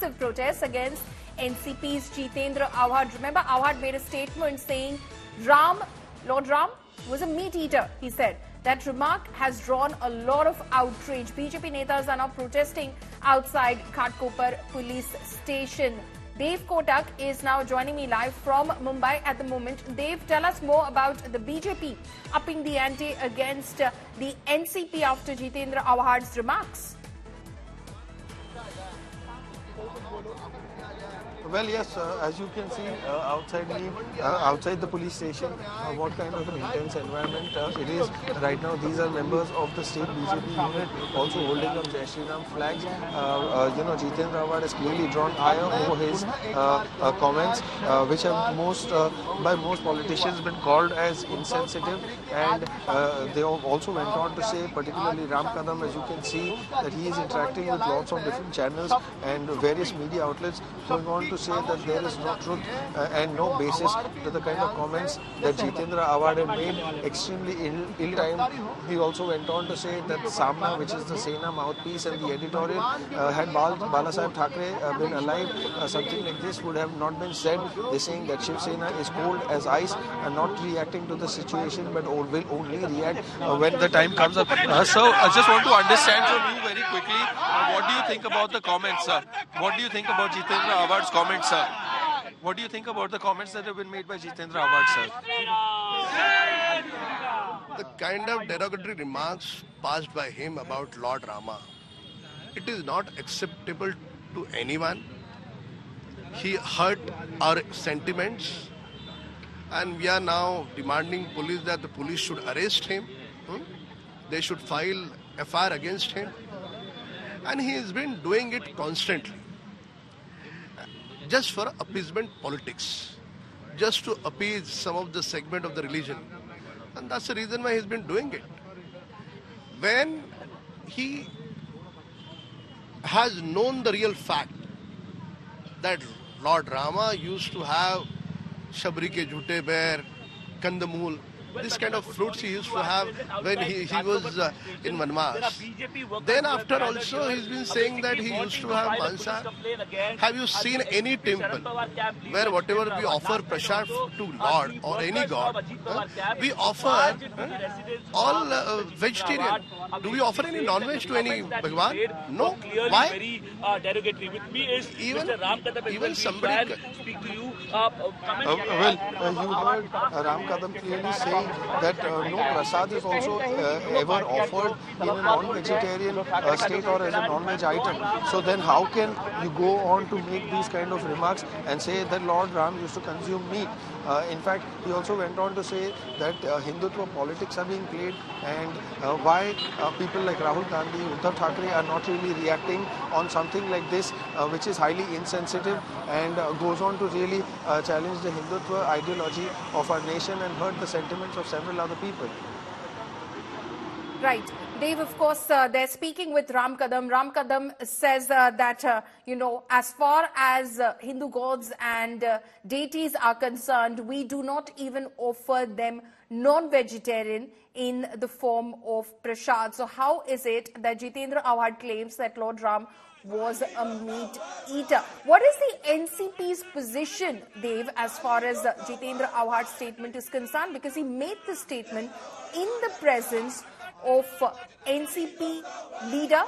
massive protests against NCP's Jitendra Awhad. Remember, Awhad made a statement saying Lord Ram was a meat eater, he said. That remark has drawn a lot of outrage. BJP netas are now protesting outside Ghatkopar police station. Dev Kotak is now joining me live from Mumbai at the moment. Dev, tell us more about the BJP upping the ante against the NCP after Jitendra Awhad's remarks. Well, yes, as you can see outside the police station, what kind of an intense environment it is right now. These are members of the state BJP unit, also holding up Jai Shri Ram flags. Jitendra Awhad has clearly drawn ire over his comments, which have by most politicians been called as insensitive, and they also went on to say, particularly Ram Kadam, as you can see, that he is interacting with lots of different channels and various media outlets, going on to say that there is no truth and no basis to the kind of comments that Jitendra Awhad had made, extremely ill-timed. He also went on to say that Samna, which is the Sena mouthpiece, and the editorial, had Balasaheb Thackeray been alive, something like this would have not been said. They're saying that Shiv Sena is cold as ice and not reacting to the situation, but will only react when the time comes up. So I just want to understand from you very quickly, what do you think about the comments, sir? What do you think about Jitendra Awhad's comments, sir? What do you think about the comments that have been made by Jitendra Awhad, sir? The kind of derogatory remarks passed by him about Lord Rama, it is not acceptable to anyone. He hurt our sentiments, and we are now demanding that the police should arrest him. They should file FIR against him, and he has been doing it constantly, just for appeasement politics, just to appease some of the segment of the religion, and that's the reason why he's been doing it. When he has known the real fact that Lord Rama used to have shabri ke jhute bear, kandamool, this kind of fruits he used to have when he was in Manmas. Then after also he's been saying that he used to have mansa. Have you seen any temple where whatever we offer prasad to Lord or any God, we offer all vegetarian? Do we offer any non-veg to any Bhagwan? No. Why? Even somebody... you heard Ram Kadam clearly saying that no prasad is also ever offered in a non-vegetarian state or as a non-veg item. So then how can you go on to make these kind of remarks and say that Lord Ram used to consume meat? In fact, he also went on to say that Hindutva politics are being played, and why people like Rahul Gandhi, Uddhav Thackeray are not really reacting on something like this, which is highly insensitive and goes on to really challenge the Hindutva ideology of our nation and hurt the sentiments of several other people. Right. Dave, of course, they're speaking with Ram Kadam. Ram Kadam says that, as far as Hindu gods and deities are concerned, we do not even offer them non-vegetarian in the form of prasad. So how is it that Jitendra Awhad claims that Lord Ram was a meat eater? What is the NCP's position, Dave, as far as Jitendra Awhad's statement is concerned? Because he made the statement in the presence of NCP leader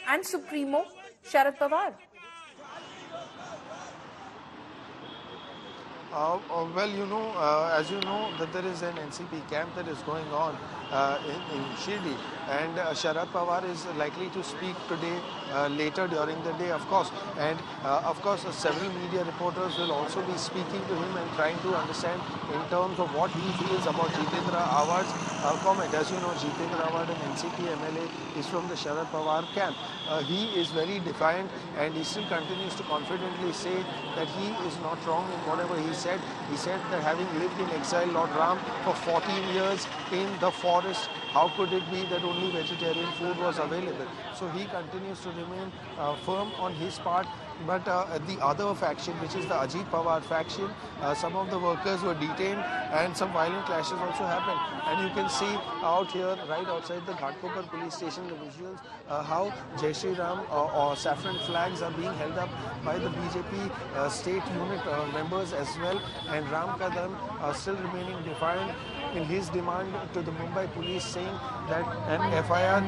and Supremo Sharad Pawar. As you know, that there is an NCP camp that is going on in Shirdi, and Sharad Pawar is likely to speak today, later during the day, of course. And of course, several media reporters will also be speaking to him and trying to understand in terms of what he feels about Jitendra Awhad's comment. As you know, Jitendra Awhad, an NCP MLA, is from the Sharad Pawar camp. He is very defiant, and he still continues to confidently say that he is not wrong in whatever he said. He said that having lived in exile, Lord Ram, for 14 years in the forest, how could it be that only vegetarian food was available? So he continues to remain firm on his part. But the other faction, which is the Ajit Pawar faction, some of the workers were detained and some violent clashes also happened. And you can see out here, right outside the Ghatkopar police station, the visuals, how Jai Shri Ram or saffron flags are being held up by the BJP state unit members as well. And Ram Kadam still remaining defiant in his demand to the Mumbai police, saying that an FIR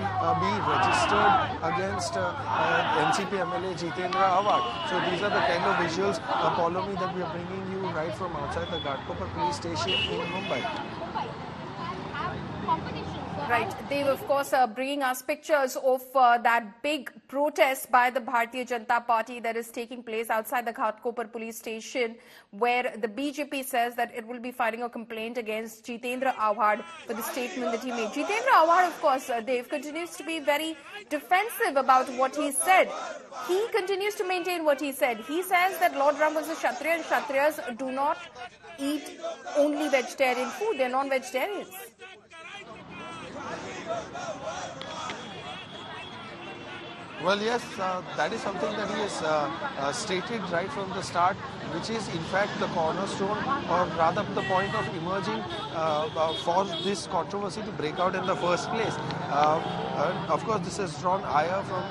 be registered against NCP MLA Jitendra Awhad. So these are the kind of visuals, follow me, that we are bringing you right from outside the Ghatkopar police station in Mumbai. Right. They, of course, are bringing us pictures of that big protest by the Bharatiya Janata Party that is taking place outside the Ghatkopar police station, where the BJP says that it will be filing a complaint against Jitendra Awhad for the statement that he made. Jitendra Awhad, of course, Dave, continues to be very defensive about what he said. He continues to maintain what he said. He says that Lord Ram was a Kshatriya and Kshatriyas do not eat only vegetarian food. They're non-vegetarians. Well, yes, that is something that he has stated right from the start, which is in fact the cornerstone, or rather the point of emerging for this controversy to break out in the first place. Of course, this has drawn ire from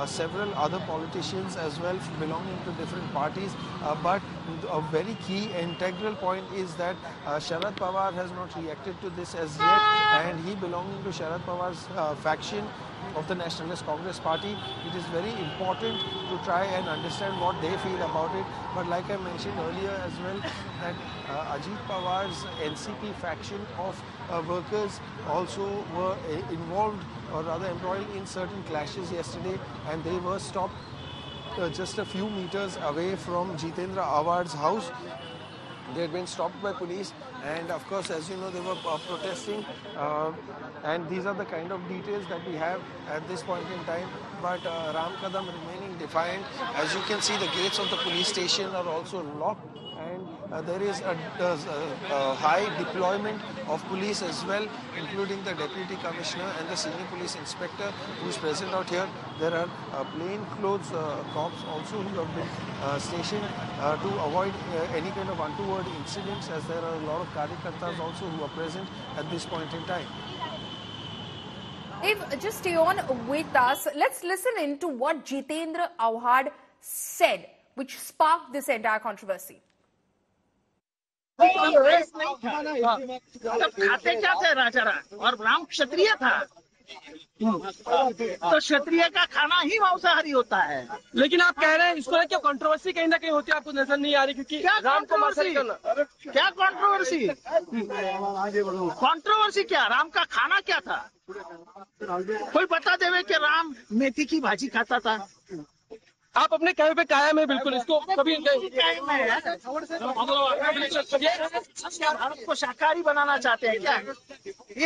several other politicians as well, belonging to different parties. But a very key integral point is that Sharad Pawar has not reacted to this as yet, and he, belonging to Sharad Pawar's faction of the Nationalist Congress Party, it is very important to try and understand what they feel about it. But like I mentioned earlier as well, that Ajit Pawar's NCP faction of workers also were involved, or rather embroiled in certain clashes yesterday, and they were stopped just a few meters away from Jitendra Awhad's house. They had been stopped by police, and of course, as you know, they were protesting, and these are the kind of details that we have at this point in time. But Ram Kadam remaining defiant. As you can see, the gates of the police station are also locked, and there is a high deployment of police as well, including the Deputy Commissioner and the Senior Police Inspector who is present out here. There are plainclothes cops also who have been stationed to avoid any kind of untoward incidents, as there are a lot of Karyakartas also who are present at this point in time. Dave, just stay on with us. Let's listen into what Jitendra Awhad said, which sparked this entire controversy. खाते क्या थे राजा और राम क्षत्रिय था, तो क्षत्रिय का खाना ही मांसाहारी होता है। लेकिन आप कह रहे हैं इसको क्या कंट्रोवर्सी कहीं ना कहीं होती है, आपको नजर नहीं आ रही? क्योंकि राम को मांसाहारी करना, क्या कंट्रोवर्सी? कंट्रोवर्सी क्या? राम का खाना क्या था? कोई बता देवे कि राम मेथी की भाजी खाता था? आप अपने कहे पे कायम है बिल्कुल, इसको कभी भारत को शाकाहारी बनाना चाहते हैं क्या?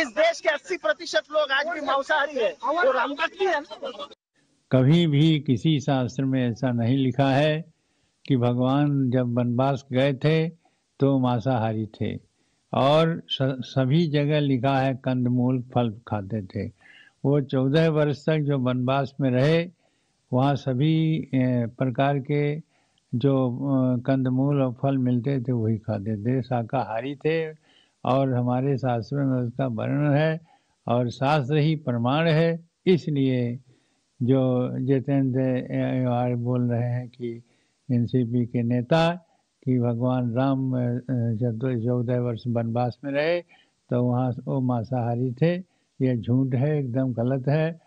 इस देश के 80% लोग आज भी मांसाहारी है, वो राम भक्त है। कभी भी किसी शास्त्र में ऐसा नहीं लिखा है कि भगवान जब वनवास गए थे तो मांसाहारी थे, और सभी जगह लिखा है कंदमूल फल खाते थे। वो 14 वर्ष तक जो वनवास में रहे, वहाँ सभी प्रकार के जो कंदमूल और फल मिलते थे वही खाते थे, शाकाहारी थे। और हमारे शास्त्रों में उसका वर्णन है और शास्त्र ही प्रमाण है। इसलिए जो जितेंद्र आर बोल रहे हैं कि एनसीपी के नेता कि भगवान राम जब 14 वर्ष वनवास में रहे तो वहाँ वो मांसाहारी थे, ये झूठ है, एकदम गलत है।